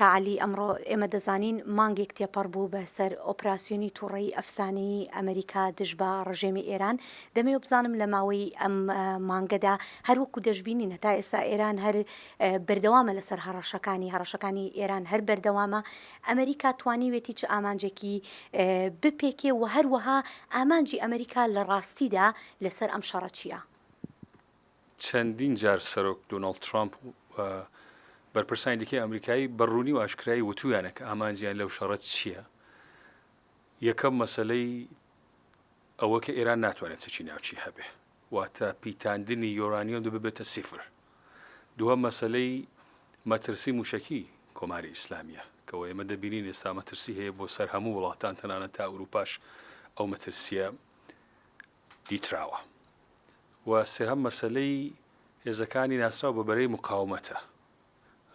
کەعالی ئەمڕۆ ئێمە دەزانین مانگێک تێپەڕ بوو بەسەر ئۆپراسیۆنی تووڕەیی ئەفسانەی ئەمریکا دژ بە ڕژێمی ئێران. دەمەوێت بزانم لە ماوەی ئەم مانگەدا هەروەکو دەشببینین هەتا ئێستا ئێران هەر بەردەوامە لەسەر هەڕەشەکانی ئێران هەر بەردەوامە. ئەمریکا توانیوێتی چ ئامانجێکی بپێکێ و هەروەها ئامانجی ئەمریکا لە ڕاستیدا لەسەر ئەم شەڕە چییە؟ چەندین جار سەرۆک دۆناڵد ترامپ بەرپرسانی دیکەی ئەمریکایی بەڕوونی و ئاشکرایی وتویانە کە ئامانجیان لەو شەڕەت چییە؟ یەکەم مەسەلەی ئەوە کە ئێران ناتوانێت چی ناوچی هەبێ، واتە پیتاندنی یۆرانیۆم ببێتە سیفر. دووەم مەسەلەی مەترسی موشەکی کۆماری ئیسلامیە کەەوە ئێمە دەبینین ئێستا مەترسی هەیە بۆ سەر هەموو وڵاتان تەنانەت تا ئەوروپاش ئەو مەترسیە دیتراوە. و سێهەم مەسەلەی هێزەکانی ناسراو بە بەرەی مقاومەتە،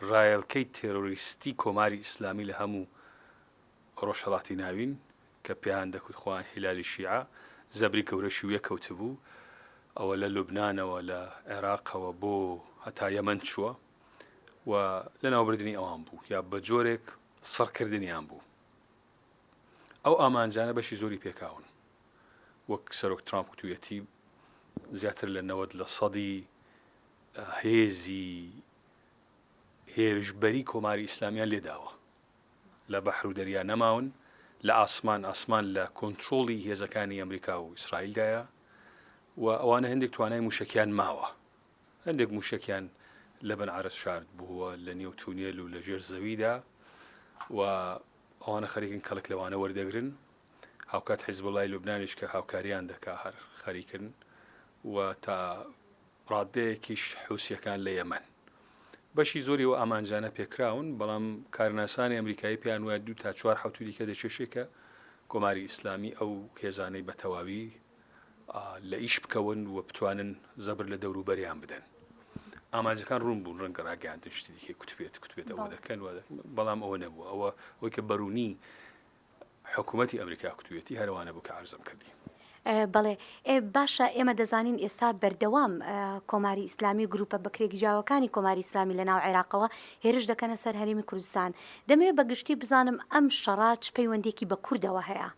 ڕایەڵکەی تێرۆریستی کۆماری ئیسلامی لە هەموو ڕۆژهەڵاتی ناوین کە پێیان دەکوت خۆیان هیلالی شیعە زەبری گەورەشی ویە کەوتبوو، ئەوە لە لوبنانەوە لە عێراقەوە بۆ هەتا یەمەن چووە و لە ناوبردننی ئەوان بوو یا بە جۆرێک سڕکردنیان بوو. ئەو ئامانجانە بەشی زۆری پێکاون، وەک سەرۆک ترامپ وتوویەتی زیاتر لە 90% هێزی هێرشبەری کۆماری ئیسلامیان لێداوە، لە بەحر و دەریا نەماون، لە ئاسمان لە کۆنتترۆڵی هێزەکانی ئەمریکا و ئیسرائیلدایە و ئەوانە هەندێک توانای موشکیان ماوە، هەندێک موشکیان لە بن عرس شارد بووە لە نێو تونێل و لە ژێر زەویدا و ئەوانە خەریکن کەڵک لەوانە وەردەگرن. هاوکات حیزبوڵای لوبنانیش کە هاوکاریان دەکا هەر خەریکن و تا ڕادەیەکیش حوسیەکان لە یەمەن. بەشی زۆری و ئامانجانە پێکراون، بەڵام کارناسانی ئەمریکایی پێیان وایە 2 تا 4 حوتی دیکە دەچێشێکە کۆماری ئیسلامی ئەو هێزانەی بە تەواوی لە ئیش بکەون و بتوانن زەبر لە دەوروبەریان بدەن. ئامانجەکان ڕوون بوون، ڕەنگە ڕاگەیاندن شتی دیکەی کوتبێت ئەوە دەکەن، بەڵام ئەوە نەبووە. ئەوەی کە بەرونی حکوومەتی ئەمریکا کوتوێتی هەروانە بوو کە عەرزم کردی. بەڵێ باشە، ئێمە دەزانین ئێستا بەردەوام کۆماری ئیسلامی و گروپە بەکرێگیجاوەکانی کۆماری ئیسلامی لە ناو عێراقەوە هێرش دەکەنە سەر هەرێمی کوردستان. دەمەوێت بەگشتی بزانم ئەم شەڕا چ پەیوەندێکی بە کوردەوە هەیە؟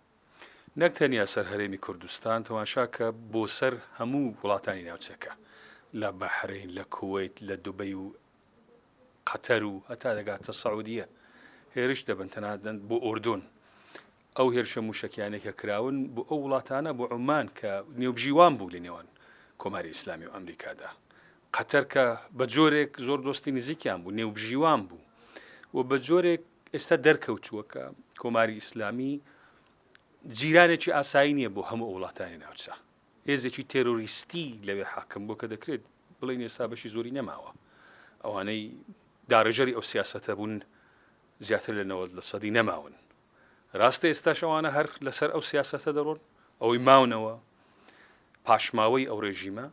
نەک تەنیا سەر هەرێمی کوردستان، تەماشا کە بۆ سەر هەموو وڵاتانی ناوچەکە، لە بەحرین، لە کوێیت، لە دوبەی و قەتەر و هەتا دەگاتە سەعودیە هێرش دەبن، تەنانەت بۆ ئوردون. ئەو هێرشە موشکیانێکە کراون بۆ ئەو وڵاتانە، بۆ عومان کە نێوبژیوان بوو لە نێوان کۆماری ئیسلامی و ئەمریکادا. قەتەر کە بە جۆرێک زۆر دۆستی نزیکیان بوو، نێوبژیوان بوو و بە جۆرێک ئێستا دەرکەوتووە کە کۆماری ئیسلامی جیرانێکی ئاسایی نییە بۆ هەموو وڵاتانی ناوچە، هێزێکی تێرۆریستی لەوێ حاکم بۆ کە دەکرێت بڵین ئێستا بەشی زۆری نەماوە. ئەوانەی داڕێژەری ئەو سیاسەتە بوون زیاتر لە 90% نەماون. ڕاستە ئێستاش ئەوانە هەر لەسەر ئەو سیاسەتە دەڕۆن، ئەوەی ماونەوە پاشماوەی ئەو ڕێژیمە،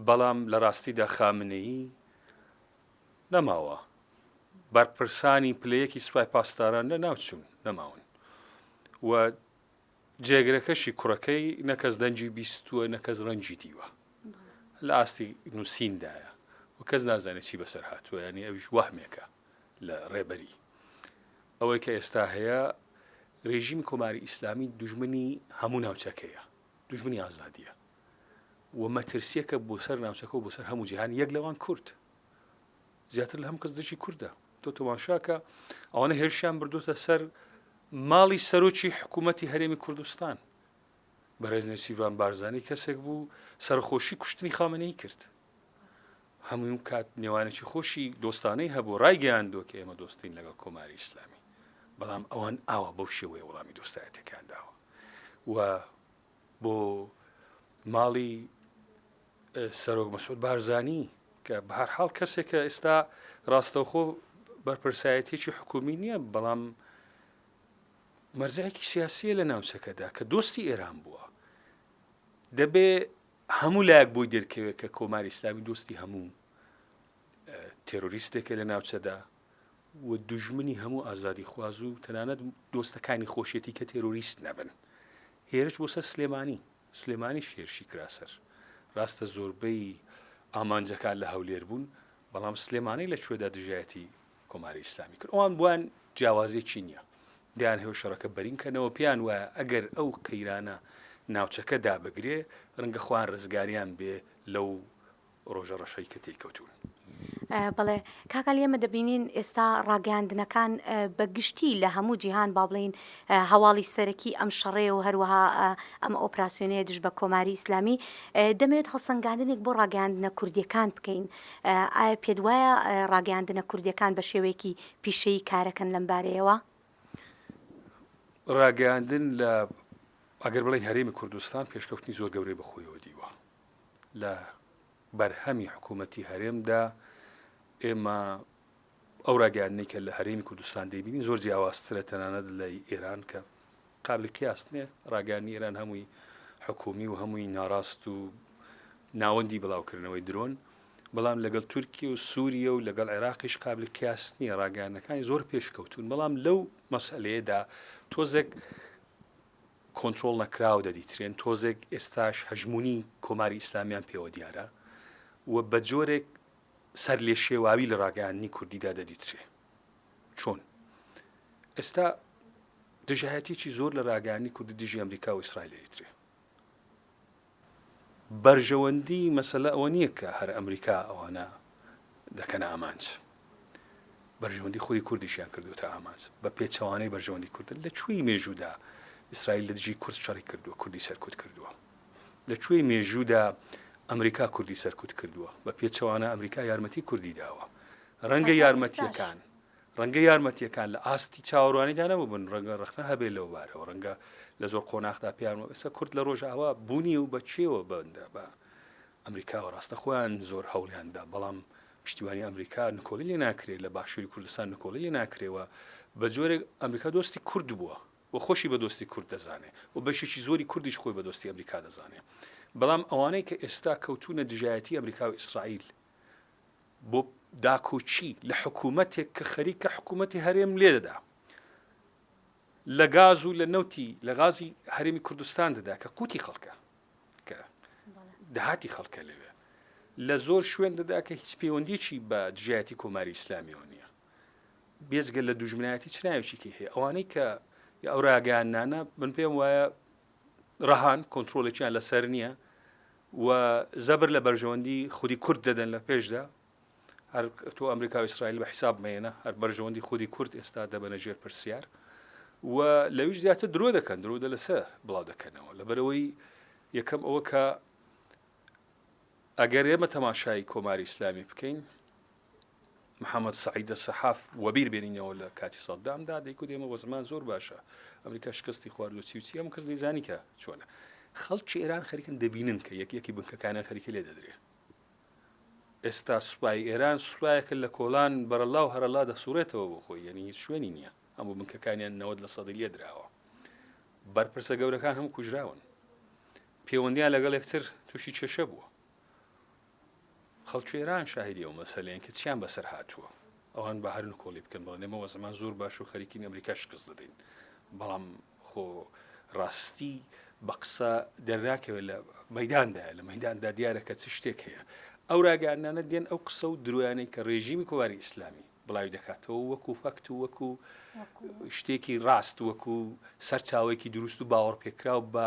بەڵام لە ڕاستیدا خامنەیی نەماوە. بەرپرسانی پلەیەکی سوپای پاسداران لە ناوچوون نەماون و جێگرەکەشی کوڕەکەی نەکەس دەنجی بیستووە، نەکەس ڕەنجی دیوە، لە ئاستی نووسیندایە و کەس نازانێت چی بەسەر هاتووە، یعنی ئەویش وەهمێکە لە ڕێبەری. ئەوەی کە ئێستا هەیە ڕێژیمی کۆماری ئیسلامی دوژمنی هەموو ناوچەکەیە، دوژمنی ئازادیە و مەترسیەکە بۆ سەر ناوچەکە و بۆ سەر هەموو جیهان، یەک لەوان کورد، زیاتر لە هەم کەس دژی کووردە. تۆ تۆماشاکە ئەوانە هێرشیان بردوتە سەر ماڵی سەرۆکی حکوومەتی هەرێمی کوردستان. بەڕێز نێچیروان بارزانی کەسێک بوو سەرخۆشی کوشتنی خامنەی کرد، هەموو کات نێوانێکی خۆشی دۆستانەی هەبوو، ڕایگەیاندووە کە ئێمە دۆستین لەگەڵ کۆماری ئیسلامی، بەڵام ئەوان ئاوا بەو شێوەیە وەڵامی دۆستایەتەکان داوە و بۆ ماڵی سەرۆک مەسعود بارزانی کە بە هەر حاڵ کەسێکە ئێستا ڕاستەوخۆ بەرپرسایەتێکی حکومی نییە، بەڵام مەرجەیەکی سیاسیە لە ناوچەکەدا کە دۆستی ئێران بووە، دەبێ هەموو لایەک بۆی دەرکەوێت کە کۆماری ئیسلامی دۆستی هەموو تێرۆریستێکە لە ناوچەدا و دوژمنی هەموو ئازادی خواز و تەنانەت دۆستەکانی خۆشیەتی کە تێرۆریست نەبن. هێرش بۆ سەر سلێمانیش هێرشی کراسەر، ڕاستە زۆربەی ئامانجەکان لە هەولێر بوون، بەڵام سلێمانی لە کوێدا دژایەتی کۆماری ئیسلامی کرد ئەوان بووان جیاوازێکی نییە دەیان هێو شەڕەکە بەرینکەنەوە پێیان وایە ئەگەر ئەو قەیرانە ناوچەکە دابگرێ ڕەنگە خوان ڕزگاریان بێ لەو ڕۆژە ڕەشەی کە تێکەوتون. بەڵێ کاکەل ئێمە دەبینین ئێستا ڕاگەاندنەکان بە گشتی لە هەموو جیهان با بڵین هەواڵی سەرەکی ئەم شەڕێ و هەروەها ئەم ئۆپراسیۆنەیە دژ بە کۆماری ئیسلامی دەمەوێت هەڵسەنگاندنێک بۆ ڕاگەاندنە کوردیەکان بکەین. ئایا پێت وایە ڕاگەاندنە کوردیەکان بە شێوەیەکی پیشەیی کارەکەن لەم بارەیەوە؟ ڕاگەاندن لە ئەگەر بڵێن هەرێمی کوردستان پێشکەوتنی زۆر گەورەی بەخۆیەوە دیوە لە بەرهەمی حکوومەتی هەرێمدا ئێمە ئەو ڕاگەاندنەی کە لە هەرێمی کوردستان دەیبینین زۆر جیاوازترە تەنانەت لە ئێران کە قابل کیاستنێ ڕاگەاندنی ئێران هەمووی حکومی و هەمووی ناڕاست و ناوەندی بڵاوکردنەوەی درۆن بەڵام لەگەڵ تورکی و سووریە و لەگەڵ عێراقیش قابل کیاس نییە ڕاگەاندنەکانی زۆر پێشکەوتون بەڵام لەو مەسئلەیەدا تۆزێک کۆنتترۆل نەکراوە دەدیترێن تۆزێک ئێستاش هەژمونی کۆماری ئیسلامیان پێوە دیارە و بە جۆرێک سەر لێ شێواوی لە ڕاگەاندنی کوردیدا دەدیترێ چۆن ئێستا دژایەتێکی زۆر لە ڕاگەاندنی کوردی دژی ئەمریکا و ئیسرائیل دەدیترێ بەرژەوەندی مەسەلە ئەوە نییە کە هەر ئەمریکا ئەوانە دەکەنە ئامانج بەرژەوەندی خۆی کوردیشیان کردوتە ئامانج بە پێچەوانەی بەرژەوەندی کوردن لە کوێی مێژوودا ئیسرائیل لە دژی کورد شەڕی کردووە کوردی سەرکوت کردووە لە کوێی مێژوودا ئەمریکا کوردی سەرکوت کردووە بە پێچەوانە ئەمریکا یارمەتی کوردی داوە ڕەنگە یارمەتیەکان لە ئاستی چاوەڕوانیدا نەبوون ڕەنگە ڕخنە هەبێ لەو بارەوە ڕەنگە لە زۆر قۆناغدا پیانەوە ئێستا کورد لە ڕۆژاوا بوونی و بەچێوە بەندە بە ئەمریکاوە ڕاستە خۆیان زۆر هەوڵیاندا بەڵام پشتیوانی ئەمریکا نکۆڵی لێ ناکرێت لە باشووری کوردستان نکۆڵی لێ ناکرێەوە بە جۆرێک ئەمریکا دۆستی کورد بووە و خۆشی بە دۆستی کورد دەزانێت و بەشێکی زۆری کوردیش خۆی بە دۆستی ئەمریکا دەزانێت بەڵام ئەوانەی کە ئێستا کەوتونە دژایەتی ئەمریکا و ئیسرائیل بۆ داکۆچی لە حکوومەتێک کە خەریکە حکوومەتی هەرێم لێ دەدا لە گاز و لە نەوتی لە غازی هەرێمی کوردستان دەدا کە قوتی خەڵکە کە داهاتی خەڵکە لەوێ لە زۆر شوێن دەدا کە هیچ پەیوەندیەکی بە دژایەتی کۆماری ئیسلامیەوە نییە بێزگە لە دوژمنایەتی چ ناوێکی هەیە ئەوانەی کە ئەو ڕاگەاندنانە من پێم وایە ڕەهان کۆنتترۆلێکیان لەسەر نییە و زەبر لە بەرژەوەندی خودی کورد دەدەن لە پێشدا هەر تۆ ئەمریکا و ئیسرائیل بە حیساب مێنە هەر بەرژەوەندی خودی کورد ئێستا دەبەنە ژێر پرسیار و لەویش زیاتر درۆ دەکەن درۆدە لەسەر بڵاو دەکەنەوە لەبەرەوەی یەکەم ئەوە کە ئەگەر ئێمە تەماشای کۆماری ئیسلامی بکەین محەممەد سعیدە سەحاف وەبیر بێنینەوە لە کاتی سەدامدا دەیکو دێمە وە زمان زۆر باشە ئەمریکا شکستی خواردوە چی ئەم کەس دەیزانی کە چۆنە خەڵکی ئێران خەریکن دەبینن کە یەکی بنکەکانە خەریکە لێ دەدرێت ئێستا سوپای ئێران سوپایەکە لە کۆڵان بەرەڵا و هەرەڵا دەسوڕێتەوە بۆ خۆی یعنی هیچ شوێنی نییە هەموو بنکەکانیان 90% لێ درراوە بەرپرسە گەورەکان هەموو کوژراون پەیوەندیان لەگەڵ یەکتر تووشی چێشە بووە خەڵکی ئێران شاهدی ئەو مەسەلەیەن کە چیان بەسەر هاتووە ئەوان بە هەر نکۆڵی بکەن بڵێن ئێمە وە زمان زۆر باش و خەریکین ئەمریکا شکست دەدەین بەڵام خۆ ڕاستی بە قسە دەرناکەوێت لە مەیداندایە لە مەیداندا دیارە کە چ شتێک هەیە ئەو ڕاگەاندنانە دێن ئەو قسە و درویانەی کە ڕێژیمی کۆماری ئیسلامی بڵاوی دەکاتەوە وەکو فەکت و وەکو شتێکی ڕاست وەکو سەرچاوێکی دروست و باوەڕ پێکراو بە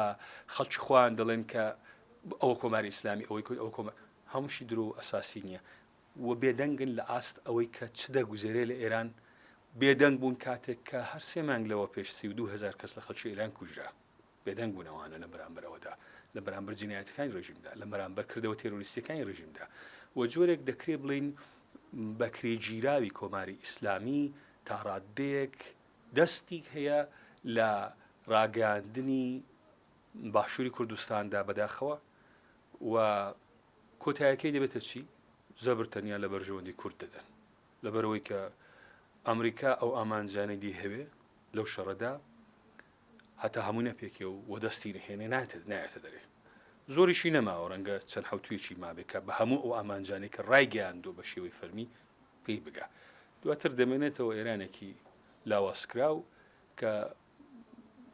خەڵکی خۆیان دەڵێن کە ئەوە کۆماری ئیسلامی ئەوەی ئەو کۆمە هەمووشی درۆ ئەساسی نییە و بێدەنگن لە ئاست ئەوەی کە چ دەگوزێرێ لە ئێران بێدەنگ بوون کاتێک کە هەر 3 مانگ لەوە پێش 32,000 کەس لە خەڵکی ئێران کوژرا بێدەنگ بوونەوانە لە بەرامبەرەوەدا لە بەرامبەر جینایەتەکانی ڕێژیمدا لە بەرامبەر کردەوە تێرۆریستەکانی ڕێژیمدا و جۆرێک دەکرێت بڵین بەکرێگیراوی کۆماری ئیسلامی تا ڕادەیەک دەستی هەیە لە ڕاگەاندنی باشووری کوردستاندا بەداخەوە و کۆتایەکەی دەبێتە چی؟ زەبر تەنیا لە بەرژەوەندی کورد دەدەن لەبەرەوەی کە ئەمریکا ئەو ئامانجانەی دی هەوێ لەو شەڕەدا هەتا هەموو نەپێکێ و دەستی نهێنێ نایەتە دەرێ زۆریشی نەماوە ڕەنگە چەند حوتویەکی مابێکە بە هەموو ئەو ئامانجانەی کە ڕایگەیاندۆ بە شێوەی فەرمی پێی بگا دواتر دەمێنێتەوە ئێرانێکی لاوازکراو کە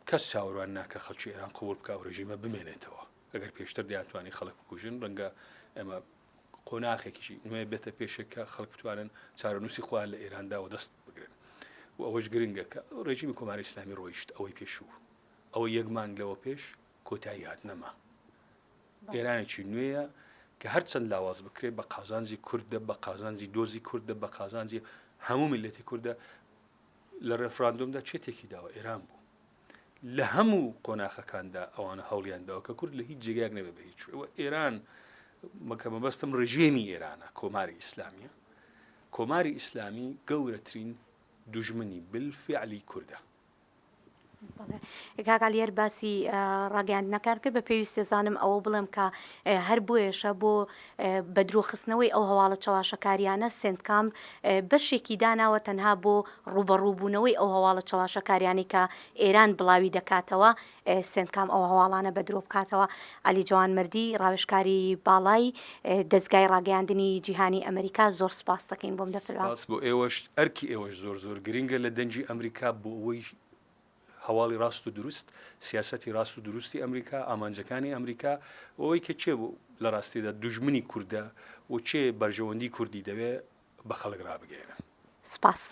کەس چاوەڕوان ناکە خەڵکی ئێران قوبوڵ بکە و ڕێژیمە بمێنێتەوە ئەگەر پێشتر دەیانتوانی خەڵک بکوژن ڕەنگە ئێمە قۆناغێکیشی نوێ بێتە پێشێکە خەڵک بتوانن چارەنووسی خۆیان لە ئێراندا و دەست بگرن و ئەوەش گرنگە کە ڕێژیمی کۆماری ئیسلامی ڕۆیشت ئەوەی پێشوو ئەوە یەک مانگ لەوە پێش کۆتایی هاتنەما ئێرانێکی نوێیە کە هەرچەند لاواز بکرێت بە قازانجی کوردە بە قازانجی دۆزی کوردە بە قازانجی هەموو میلەتی کوردە لە ڕێفراندۆمدا چێتێکی داوە ئێران بوو لە هەموو قۆناغەکاندا ئەوانە هەوڵیانداوە کە کورد لە هیچ جێگایەک نەبێ بە هیچ ئێران مەکە مەبەستم ڕژێمی ئێرانە کۆماری ئیسلامیە کۆماری ئیسلامی گەورەترین دوژمنی بالفعلی کوردە کاکالێر باسی ڕاگەاندنەکان کرد بە پێویستە زانم ئەوە بڵێم کە هەر بۆیەشە بۆ بە درۆخستنەوەی ئەو هەواڵە چاواشەکاریانە سێندکام بەشێکی داناوە تەنها بۆ ڕوبەڕووبوونەوەی ئەو هەواڵە چاواشەکاریانی کە ئێران بڵاوی دەکاتەوە سێندکام ئەو هەواڵانە بە درۆ بکاتەوە. عەلی جوانمەردی ڕاوێژکاری باڵای دەستگای ڕاگەاندنی جیهانی ئەمریکا زۆر سپاس دەکەین بۆم دەفرات بۆ ئێوەش ئەرکی ئێوەش زۆر گرنگە لە دەنجی ئەمریکا بۆ ئەوەی هەواڵی ڕاست و دروست سیاسەتی ڕاست و دروستی ئەمریکا ئامانجەکانی ئەمریکا ئەوەی کە چێ بوو لە ڕاستیدا دوژمنی کووردە و چێ بەرژەوەندی کوردی دەوێت بە خەڵک ڕابگەێنە. سپاس.